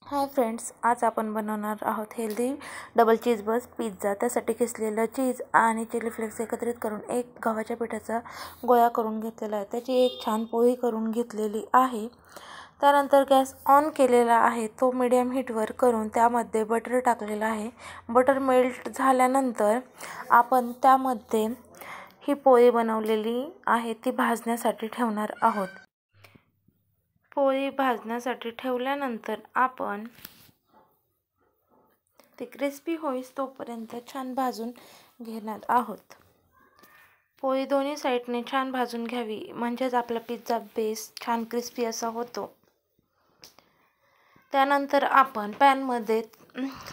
Hi friends, आज आपण बनवणार आहोत हेल्दी डबल चीज बस पिझ्झा। त्यासाठी किसलेलं चीज आणि चिली फ्लेक्स एकत्रित करून एक गव्हाच्या पिठाचा गोळा करून घेतलेला आहे। त्याची एक छान पोळी करून घेतलेली आहे। त्यानंतर गॅस ऑन केलेला आहे, तो मीडियम हीटवर करून त्यामध्ये बटर टाकलेला आहे। बटर मेल्ट झाल्यानंतर आपण त्यामध्ये ही पोळी बनवलेली आहे ती भाजण्यासाठी ठेवणार आहोत। पोळी भाजण्यासाठी ठेवल्यानंतर आपण ते क्रिस्पी होईस तोपर्यंत छान भाजून घेणार आहोत। पोळी दोन्ही साईडने छान भाजून घ्यावी, म्हणजेच आपला पिझ्झा बेस छान क्रिस्पी असा होतो। त्यानंतर आपण पॅनमध्ये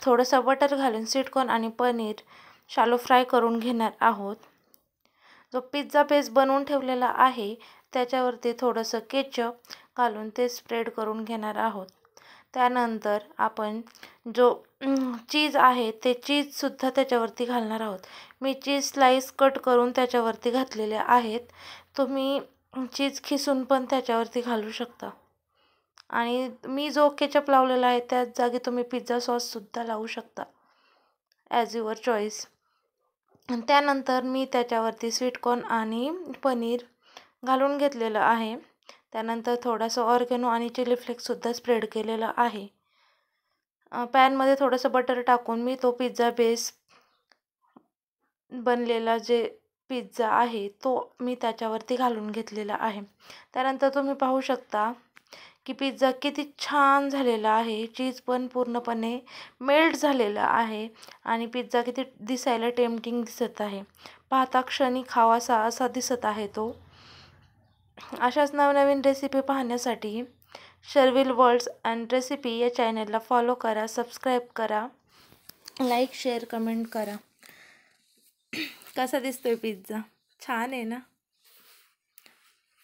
थोडंसं बटर घालून स्वीटकॉर्न आणि पनीर शालो फ्राय करून घेणार आहोत। जो पिझ्झा बेस बनवून ठेवलेला आहे त्याच्यावरती थोडंसं केचप घालून ते स्प्रेड करून घेणार आहोत। त्यानंतर आपण जो चीज आहे ते चीजसुद्धा त्याच्यावरती घालणार आहोत। मी चीज स्लाइस कट करून त्याच्यावरती घातलेले आहेत। तुम्ही चीज खिसून पण त्याच्यावरती घालू शकता आणि मी जो केचप लावलेला आहे त्याच जागी तुम्ही पिझ्झा सॉससुद्धा लावू शकता, ॲज युअर चॉईस। त्यानंतर मी त्याच्यावरती स्वीटकॉर्न आणि पनीर घालून घेतलेलं आहे। त्यानंतर थोडंसं ऑर्गेनो आणि चिली फ्लेक्ससुद्धा स्प्रेड केलेलं आहे। पॅनमध्ये थोडंसं बटर टाकून मी तो पिझ्झा बेस बनलेला जे पिझ्झा आहे तो मी त्याच्यावरती घालून घेतलेला आहे। त्यानंतर तुम्ही पाहू शकता की पिझ्झा किती छान झालेला आहे। चीज पण पूर्णपणे मेल्ट झालेला आहे आणि पिझ्झा किती दिसायला टेम्पटिंग दिसत आहे। पाहता क्षणी खावासा असा दिसत आहे तो। अशाच नवनवीन रेसिपी पाहण्यासाठी शर्विल वर्ल्ड्स अँड रेसिपी या चॅनलला फॉलो करा, सबस्क्राईब करा, लाईक शेअर कमेंट करा। कसा दिसतोय पिझ्झा? छान आहे ना?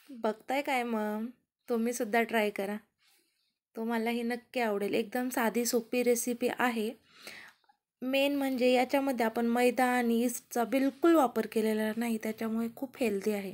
बघताय काय मग? तुम्हीसुद्धा ट्राय करा, तुम्हालाही नक्की आवडेल। एकदम साधी सोपी रेसिपी आहे। मेन म्हणजे याच्यामध्ये आपण मैदा आणि ईस्टचा बिलकुल वापर केलेला नाही, त्याच्यामुळे खूप हेल्दी आहे।